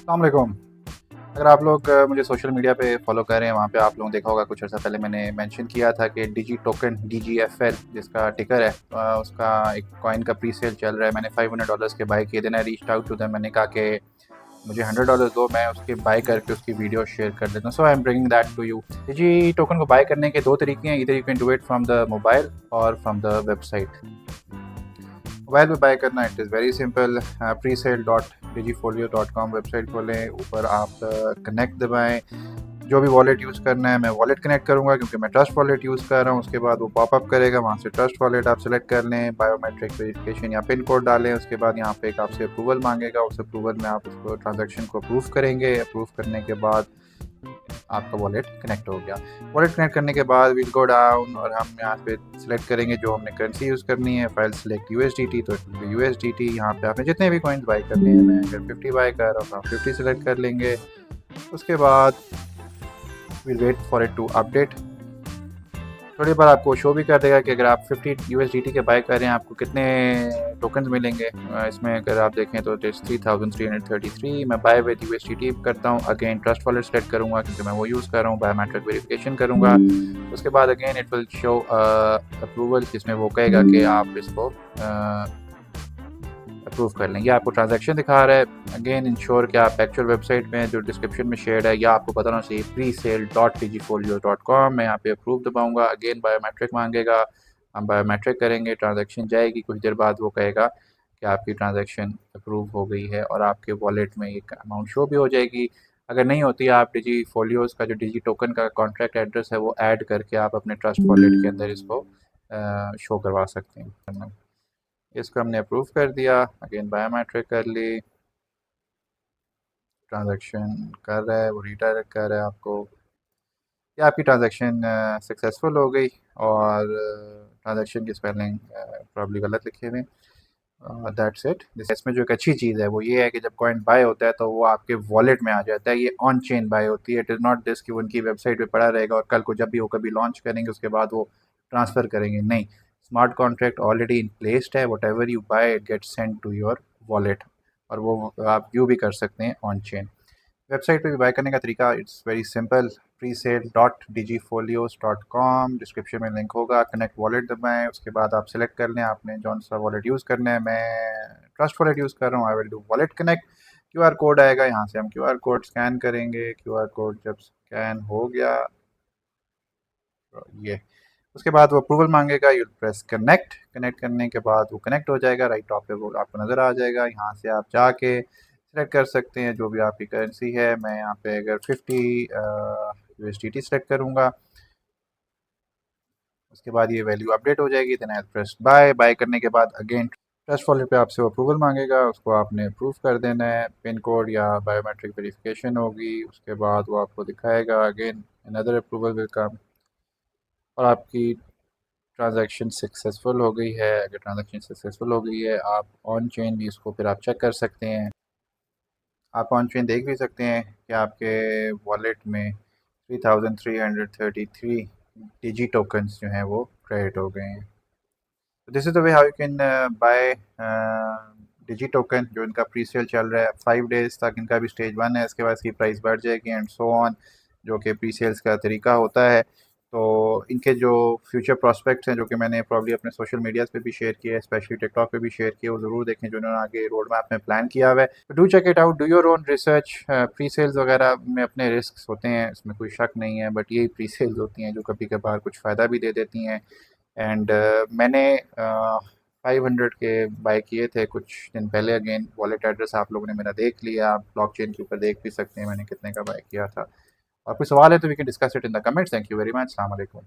अस्सलाम वालेकुम। अगर आप लोग मुझे सोशल मीडिया पे फॉलो कर रहे हैं, वहाँ पे आप लोगों ने देखा होगा कुछ अर्सा पहले मैंने मेंशन किया था कि डिजी टोकन DGFL जिसका टिकर है, उसका एक कॉइन का प्री सेल चल रहा है। मैंने $500 के बाय किए थे। I reached out to them, मैंने कहा कि मुझे $100 दो, मैं उसके बाय करके उसकी वीडियो शेयर कर देता हूँ। So I am bringing that to you. Digi token को बाय करने के दो तरीके हैं, इधर you can do it from the mobile और फ्रॉम द वेबसाइट। मोबाइल पे बाय करना it is very simple. presale.digifolio.com website खोलें, ऊपर आप कनेक्ट दबाएं, जो भी वॉलेट यूज़ करना है। मैं वॉलेट कनेक्ट करूँगा क्योंकि मैं ट्रस्ट वॉलेट यूज़ कर रहा हूँ। उसके बाद वो पॉपअप करेगा, वहाँ से ट्रस्ट वॉलेट आप सेलेक्ट कर लें, बायोमेट्रिक वेरिफिकेशन या पिन कोड डालें। उसके बाद यहाँ पे एक आपसे अप्रूवल मांगेगा, उस अप्रूवल में आप उसको ट्रांजैक्शन को अप्रूव करेंगे। अप्रूव करने के बाद आपका वॉलेट कनेक्ट हो गया। वॉलेट कनेक्ट करने के बाद विल गो डाउन और हम यहाँ पे सिलेक्ट करेंगे जो हमने करेंसी यूज़ करनी है। फाइल सेलेक्ट USDT, तो USDT यहाँ पे आपने जितने भी कॉइन्स बाई करने हैं, मैं अगर 50 बाई कर रहा हूँ 50 सेलेक्ट कर लेंगे। उसके बाद will wait for it to update. थोड़ी बार आपको शो भी कर देगा कि अगर आप 50 USDT के बाय कर रहे हैं आपको कितने टोकन्स मिलेंगे। इसमें अगर आप देखें तो 3333। मैं बाय विद USDT करता हूँ। अगेन ट्रस्ट वॉलेट सेलेक्ट करूँगा क्योंकि मैं वो यूज़ कर रहा हूँ। बायोमेट्रिक वेरिफिकेशन करूँगा। उसके बाद again it will show approval, जिसमें वो कहेगा कि आप इसको अप्रूव कर लेंगे। आपको ट्रांजैक्शन दिखा रहा है। अगेन इंश्योर कि आप एक्चुअल वेबसाइट में जो डिस्क्रिप्शन में शेयर है या आपको पता होना चाहिए presale.digifolios.com। मैं यहाँ पे अप्रूव दबाऊंगा। अगेन बायोमेट्रिक मांगेगा, हम बायोमेट्रिक करेंगे, ट्रांजैक्शन जाएगी। कुछ देर बाद वो कहेगा कि आपकी ट्रांजैक्शन अप्रूव हो गई है और आपके वॉलेट में एक अमाउंट शो भी हो जाएगी। अगर नहीं होती, आप डिजीफोलियोज का जो डिजी टोकन का कॉन्ट्रैक्ट एड्रेस है वो ऐड करके आप अपने ट्रस्ट वॉलेट के अंदर इसको शो करवा सकते हैं। इसको हमने अप्रूव कर दिया। अगेन बायोमेट्रिक कर ली, ट्रांजैक्शन कर रहा है, वो रीडायरेक्ट कर रहा है आपको कि आपकी ट्रांजैक्शन सक्सेसफुल हो गई। और ट्रांजैक्शन की स्पेलिंग प्रॉब्ली गलत लिखे हुए। That's it. इसमें जो एक अच्छी चीज़ है वो ये है कि जब कॉइन बाय होता है तो वो आपके वॉलेट में आ जाता है। ये ऑन चेन बाय होती है। इट इज़ नॉट दिस कि उनकी वेबसाइट पे पड़ा रहेगा और कल को जब भी वो कभी लॉन्च करेंगे उसके बाद वो ट्रांसफ़र करेंगे। नहीं, smart contract already in placed है। Whatever you buy it get send to your wallet और वो आप व्यू भी कर सकते हैं ऑन चेन। वेबसाइट पे भी बाय करने का तरीका it's very simple. presale.digifolios.com description में लिंक होगा। कनेक्ट वॉलेट दबाएं, उसके बाद आप सेलेक्ट कर लें आपने कौन सा वॉलेट यूज़ करना है। मैं ट्रस्ट वॉलेट यूज़ कर रहा हूँ। I will do wallet connect. QR code आएगा, यहाँ से हम QR कोड स्कैन करेंगे। QR कोड जब स्कैन हो गया ये, उसके बाद वो अप्रूवल मांगेगा। You press connect. कनेक्ट करने के बाद वो कनेक्ट हो जाएगा। राइट टॉप पे वो आपको नज़र आ जाएगा। यहाँ से आप जाके सेलेक्ट कर सकते हैं जो भी आपकी करेंसी है। मैं यहाँ पे अगर 50 USDT सेलेक्ट करूँगा, उसके बाद ये वैल्यू अपडेट हो जाएगी। Then I press buy. Buy करने के बाद अगेन ट्रस्ट वॉलेट पे आपसे अप्रूवल मांगेगा, उसको आपने अप्रूव कर देना है। पिन कोड या बायोमेट्रिक वेरिफिकेशन होगी, उसके बाद वो आपको दिखाएगा। Again another approval will come और आपकी ट्रांजैक्शन सक्सेसफुल हो गई है। अगर ट्रांजैक्शन सक्सेसफुल हो गई है, आप ऑन चेन भी इसको फिर आप चेक कर सकते हैं। आप ऑन चेन देख भी सकते हैं कि आपके वॉलेट में 3333 डिजी टोकन्स जो हैं वो क्रेडिट हो गए हैं। This is the way how you can buy Digi token. जो इनका प्री सेल चल रहा है 5 डेज़ तक, इनका भी स्टेज 1 है। इसके बाद इसकी प्राइस बढ़ जाएगी एंड सो ऑन, जो कि प्री सेल्स का तरीका होता है। तो इनके जो फ्यूचर प्रॉस्पेक्ट्स हैं, जो कि मैंने प्रॉब्ली अपने सोशल मीडियाज़ पे भी शेयर किया है, स्पेशली टिकटॉक पे भी शेयर किया, वो ज़रूर देखें जो उन्होंने आगे रोड मैप में प्लान किया हुआ है। तो do check it out, do your own research. Pre sales वगैरह में अपने रिस्क होते हैं, इसमें कोई शक नहीं है, बट यही प्री सेल्स होती हैं जो कभी कभार कुछ फ़ायदा भी दे देती हैं। एंड मैंने 500 के बाय किए थे कुछ दिन पहले। अगेन वॉलेट एड्रेस आप लोगों ने मेरा देख लिया, आप ब्लॉकचेन के ऊपर देख भी सकते हैं मैंने कितने का बाय किया था। और कोई सवाल है तो we can discuss it in the comments. Thank you very much. अस्सलाम वालेकुम।